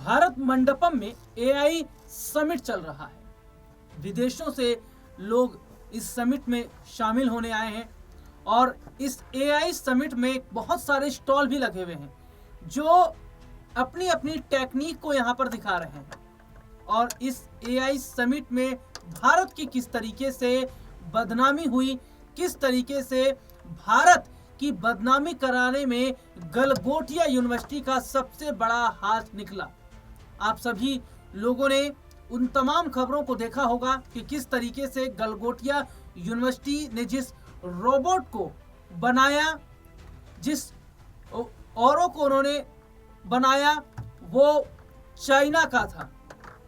भारत मंडपम में AI summit चल रहा है। विदेशों से लोग इस समिट में शामिल होने आए हैं और इस एआई समिट में बहुत सारे स्टॉल भी लगे हुए हैं जो अपनी अपनी टेक्निक को यहाँ पर दिखा रहे हैं। और इस एआई समिट में भारत की किस तरीके से बदनामी हुई, किस तरीके से भारत की बदनामी कराने में गलगोटिया यूनिवर्सिटी का सबसे बड़ा हाथ निकला। आप सभी लोगों ने उन तमाम खबरों को देखा होगा कि किस तरीके से गलगोटिया यूनिवर्सिटी ने जिस रोबोट को बनाया, जिस औरों को उन्होंने बनाया, वो चाइना का था।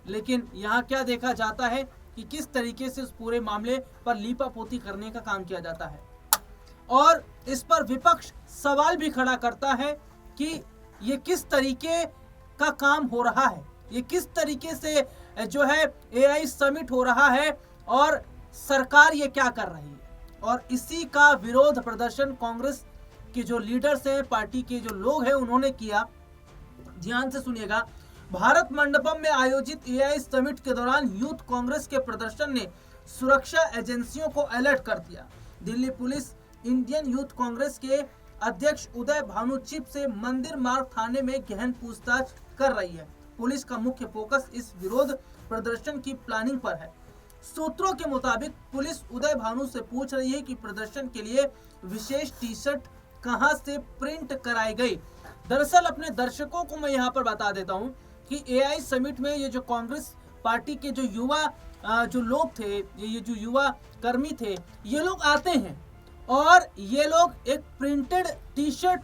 लेकिन यहाँ क्या देखा जाता है कि किस तरीके से उस पूरे मामले पर लीपापोती करने का काम किया जाता है। और इस पर विपक्ष सवाल भी खड़ा करता है कि ये किस तरीके का काम हो रहा है, ये किस तरीके से जो है एआई समिट हो रहा है और सरकार ये क्या कर रही है। और इसी का विरोध प्रदर्शन कांग्रेस के जो लीडर्स हैं, पार्टी के जो लोग हैं, उन्होंने किया। ध्यान से सुनिएगा। भारत मंडपम में आयोजित एआई समिट के दौरान यूथ कांग्रेस के प्रदर्शन ने सुरक्षा एजेंसियों को अलर्ट कर दिया। Delhi police Indian youth Congress के अध्यक्ष उदय भानु चिप से मंदिर मार्ग थाने में गहन पूछताछ कर रही है। पुलिस का मुख्य फोकस इस विरोध प्रदर्शन की प्लानिंग पर है। सूत्रों के मुताबिक पुलिस उदय भानु से पूछ रही है कि प्रदर्शन के लिए विशेष टी शर्ट कहां से प्रिंट कराई गई। दरअसल अपने दर्शकों को मैं यहाँ पर बता देता हूँ कि एआई समिट में ये जो कांग्रेस पार्टी के जो युवा जो लोग थे, ये जो युवा कर्मी थे, ये लोग आते हैं और ये लोग एक प्रिंटेड टी शर्ट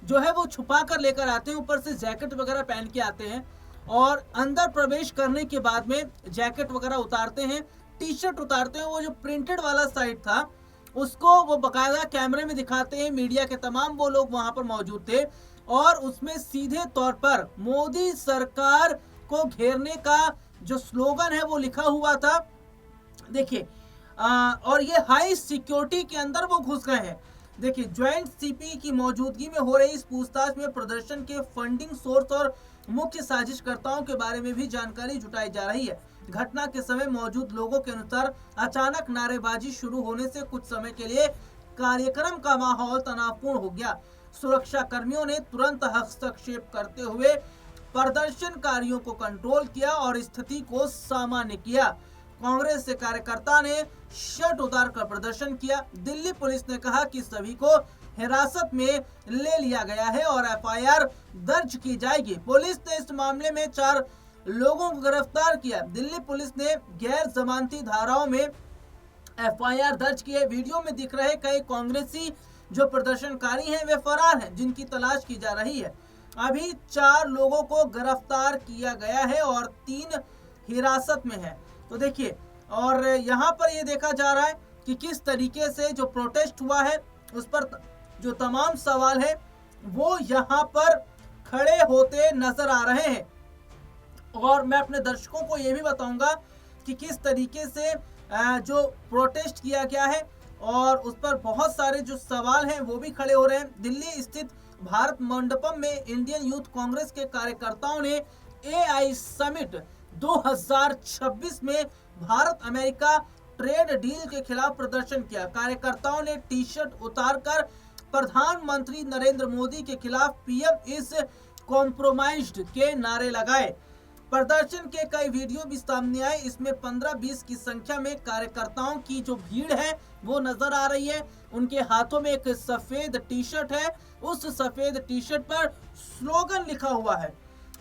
जो है वो छुपा कर लेकर आते हैं, ऊपर से जैकेट वगैरह पहन के आते हैं और अंदर प्रवेश करने के बाद में जैकेट वगैरह उतारते हैं, टी शर्ट उतारते हैं। वो जो प्रिंटेड वाला साइड था उसको वो बकायदा कैमरे में दिखाते हैं। मीडिया के तमाम वो लोग वहां पर मौजूद थे और उसमें सीधे तौर पर मोदी सरकार को घेरने का जो स्लोगन है वो लिखा हुआ था। देखिए, और ये हाई सिक्योरिटी के अंदर वो घुस गए हैं। देखिए, ज्वाइंट सीपी की मौजूदगी में हो रही इस पूछताछ में प्रदर्शन के फंडिंग सोर्स और मुख्य साजिशकर्ताओं के बारे में भी जानकारी जुटाई जा रही है। घटना के समय मौजूद लोगों के अनुसार अचानक नारेबाजी शुरू होने से कुछ समय के लिए कार्यक्रम का माहौल तनावपूर्ण हो गया। सुरक्षा कर्मियों ने तुरंत हस्तक्षेप करते हुए प्रदर्शनकारियों को कंट्रोल किया और स्थिति को सामान्य किया। कांग्रेस के कार्यकर्ता ने शर्ट उतारकर प्रदर्शन किया। दिल्ली पुलिस ने कहा कि सभी को हिरासत में ले लिया गया है और एफआईआर दर्ज की जाएगी। पुलिस ने इस मामले में 4 लोगों को गिरफ्तार किया। दिल्ली पुलिस ने गैर जमानती धाराओं में एफआईआर दर्ज की है। वीडियो में दिख रहे कई कांग्रेसी जो प्रदर्शनकारी हैं वे फरार हैं, जिनकी तलाश की जा रही है। अभी 4 लोगों को गिरफ्तार किया गया है और 3 हिरासत में है। तो देखिए, और यहाँ पर ये देखा जा रहा है कि किस तरीके से जो प्रोटेस्ट हुआ है उस पर जो तमाम सवाल है वो यहाँ पर खड़े होते नजर आ रहे हैं। और मैं अपने दर्शकों को ये भी बताऊंगा कि किस तरीके से जो प्रोटेस्ट किया गया है और उस पर बहुत सारे जो सवाल हैं वो भी खड़े हो रहे हैं। दिल्ली स्थित भारत मंडपम में इंडियन यूथ कांग्रेस के कार्यकर्ताओं ने एआई समिट 2026 में भारत अमेरिका ट्रेड डील के खिलाफ प्रदर्शन किया। कार्यकर्ताओं ने टी शर्ट उतारकर प्रधानमंत्री नरेंद्र मोदी के खिलाफ पीएम इज कॉम्प्रोमाइज्ड के नारे लगाए। प्रदर्शन के कई वीडियो भी सामने आए। इसमें 15-20 की संख्या में कार्यकर्ताओं की जो भीड़ है वो नजर आ रही है। उनके हाथों में एक सफेद टी शर्ट है। उस सफेद टी शर्ट पर स्लोगन लिखा हुआ है।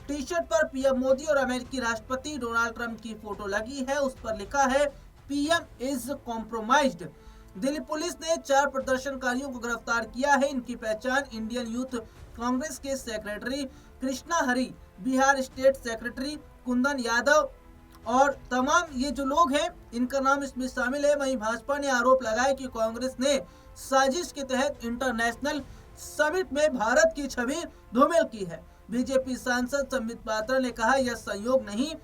टी शर्ट पर पीएम मोदी और अमेरिकी राष्ट्रपति डोनाल्ड ट्रंप की फोटो लगी है। उस पर लिखा है PM is compromised. Delhi police ने 4 प्रदर्शनकारियों को गिरफ्तार किया है। इनकी पहचान इंडियन यूथ कांग्रेस के सेक्रेटरी कृष्णा हरी, बिहार स्टेट सेक्रेटरी कुंदन यादव और तमाम ये जो लोग हैं इनका नाम इसमें शामिल है। वहीं भाजपा ने आरोप लगाया कि कांग्रेस ने साजिश के तहत इंटरनेशनल समिट में भारत की छवि धूमिल की है। बीजेपी सांसद संबित पात्रा ने कहा यह संयोग नहीं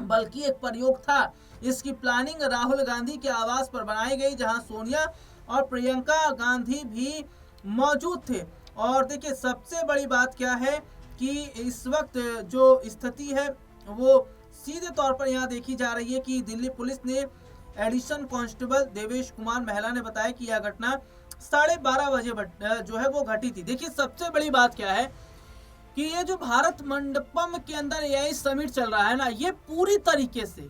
बल्कि एक प्रयोग था। इसकी प्लानिंग राहुल गांधी के आवास पर बनाई गई, जहां सोनिया और प्रियंका गांधी भी मौजूद थे। और देखिए, सबसे बड़ी बात क्या है कि इस वक्त जो स्थिति है वो सीधे तौर पर यहाँ देखी जा रही है कि दिल्ली पुलिस ने एडिशनल कांस्टेबल देवेश कुमार महिला ने बताया कि यह घटना 12:30 बजे जो है वो घटी थी। देखिए सबसे बड़ी बात क्या है कि ये जो भारत मंडपम के अंदर एआई समिट चल रहा है ना, ये पूरी तरीके से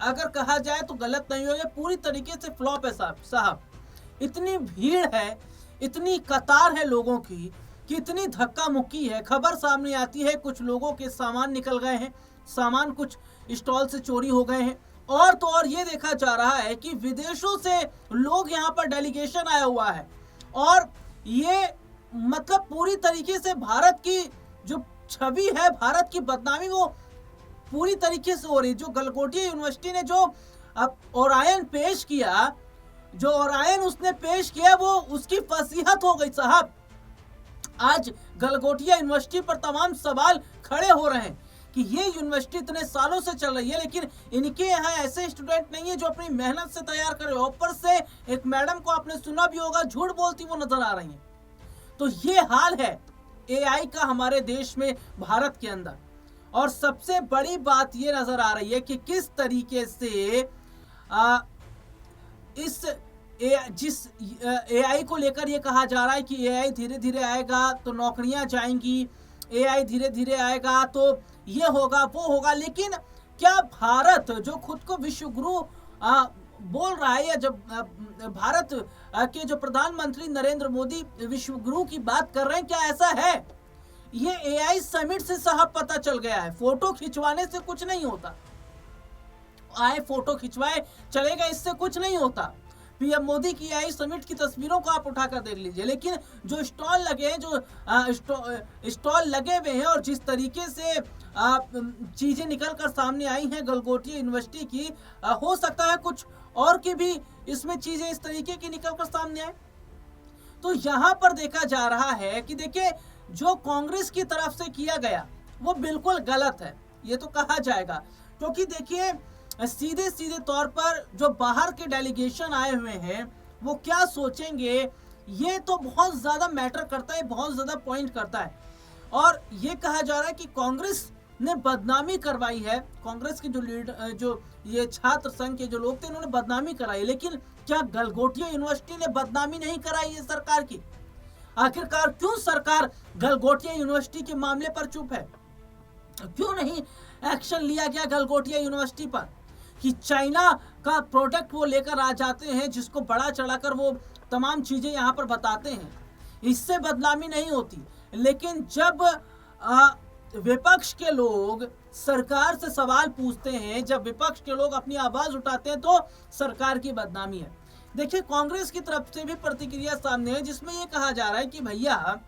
अगर कहा जाए तो गलत नहीं होगा, पूरी तरीके से फ्लॉप है साहब। इतनी भीड़ है, इतनी कतार है लोगों की कि इतनी धक्का मुक्की है। खबर सामने आती है कुछ लोगों के सामान निकल गए हैं, सामान कुछ स्टॉल से चोरी हो गए हैं, और तो और ये देखा जा रहा है कि विदेशों से लोग यहाँ पर डेलीगेशन आया हुआ है, और ये मतलब पूरी तरीके से भारत की जो छवि है, भारत की बदनामी वो पूरी तरीके से हो रही। जो गलगोटिया यूनिवर्सिटी ने जो अब ओरायन पेश किया, जो ओरायन उसने पेश किया, वो उसकी फसीहत हो गई साहब। आज गलगोटिया यूनिवर्सिटी पर तमाम सवाल खड़े हो रहे हैं कि ये यूनिवर्सिटी इतने सालों से चल रही है, लेकिन इनके यहाँ ऐसे स्टूडेंट नहीं है जो अपनी मेहनत से तैयार कर रहे हो। ऊपर से एक मैडम को आपने सुना भी होगा, झूठ बोलती वो नजर आ रही है। तो ये हाल है एआई का हमारे देश में, भारत के अंदर। और सबसे बड़ी बात ये नजर आ रही है कि किस तरीके से जिस एआई को लेकर ये कहा जा रहा है कि एआई धीरे धीरे आएगा तो नौकरियां जाएंगी, एआई धीरे धीरे आएगा तो ये होगा वो होगा, लेकिन क्या भारत जो खुद को विश्व गुरु बोल रहा है, या जब भारत के जो प्रधानमंत्री नरेंद्र मोदी विश्व गुरु की बात कर रहे हैं, क्या ऐसा है? ये एआई समिट से साहब पता चल गया है। फोटो खिंचवाने से कुछ नहीं होता, आए फोटो खिंचवाए चलेगा, इससे कुछ नहीं होता। पीएम मोदी की एआई समिट की तस्वीरों को आप उठाकर देख लीजिए, लेकिन जो स्टॉल लगे हैं, जो स्टॉल लगे हुए हैं, और जिस तरीके से चीजें निकल कर सामने आई हैं गलगोटिया यूनिवर्सिटी की, हो सकता है कुछ और की भी इसमें चीजें इस तरीके की निकल कर सामने आए। तो यहाँ पर देखा जा रहा है कि देखिए जो कांग्रेस की तरफ से किया गया वो बिल्कुल गलत है, ये तो कहा जाएगा। क्योंकि देखिए सीधे सीधे तौर पर जो बाहर के डेलीगेशन आए हुए हैं वो क्या सोचेंगे, ये तो बहुत ज्यादा मैटर करता है, बहुत ज्यादा पॉइंट करता है। और ये कहा जा रहा है कि कांग्रेस ने बदनामी करवाई है, कांग्रेस के जो ये छात्र संघ के जो लोग थे उन्होंने बदनामी कराई, लेकिन क्या गलगोटिया यूनिवर्सिटी ने बदनामी नहीं कराई है सरकार की? आखिरकार क्यों सरकार गलगोटिया यूनिवर्सिटी के मामले पर चुप है? क्यों नहीं एक्शन लिया गया गलगोटिया यूनिवर्सिटी पर कि चाइना का प्रोडक्ट वो लेकर आ जाते हैं, जिसको बड़ा चढ़ाकर वो तमाम चीजें यहाँ पर बताते हैं, इससे बदनामी नहीं होती। लेकिन जब विपक्ष के लोग सरकार से सवाल पूछते हैं, जब विपक्ष के लोग अपनी आवाज उठाते हैं, तो सरकार की बदनामी है। देखिए कांग्रेस की तरफ से भी प्रतिक्रिया सामने है, जिसमें यह कहा जा रहा है कि भैया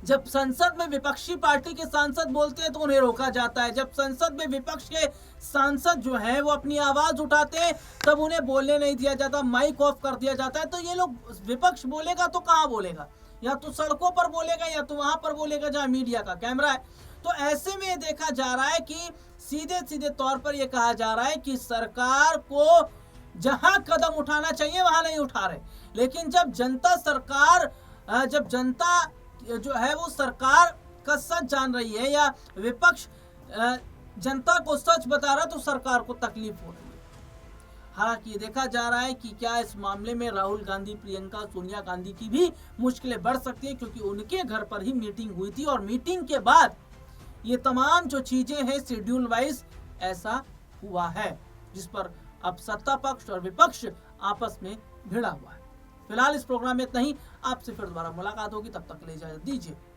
जब संसद में विपक्षी पार्टी के सांसद बोलते हैं तो उन्हें रोका जाता है, जब संसद में विपक्ष के सांसद जो हैं वो अपनी आवाज उठाते हैं तब उन्हें बोलने नहीं दिया जाता, माइक ऑफ कर दिया जाता है। तो ये लोग, विपक्ष बोलेगा तो कहाँ बोलेगा, या तो सड़कों पर बोलेगा या तो वहां पर बोलेगा जहां मीडिया का कैमरा है। तो ऐसे में देखा जा रहा है कि सीधे सीधे तौर पर यह कहा जा रहा है कि सरकार को जहां कदम उठाना चाहिए वहां नहीं उठा रहे, लेकिन जब जनता जो है वो सरकार का सच जान रही है, या विपक्ष जनता को सच बता रहा है, तो सरकार को तकलीफ हो रही है। हालांकि ये देखा जा रहा है कि क्या इस मामले में राहुल गांधी, प्रियंका, सोनिया गांधी की भी मुश्किलें बढ़ सकती है, क्योंकि उनके घर पर ही मीटिंग हुई थी, और मीटिंग के बाद ये तमाम जो चीजें हैं शेड्यूल वाइज ऐसा हुआ है, जिस पर अब सत्ता पक्ष और विपक्ष आपस में भिड़ा हुआ है। फिलहाल इस प्रोग्राम में इतना ही, आपसे फिर दोबारा मुलाकात होगी, तब तक ले इजाजत दीजिए।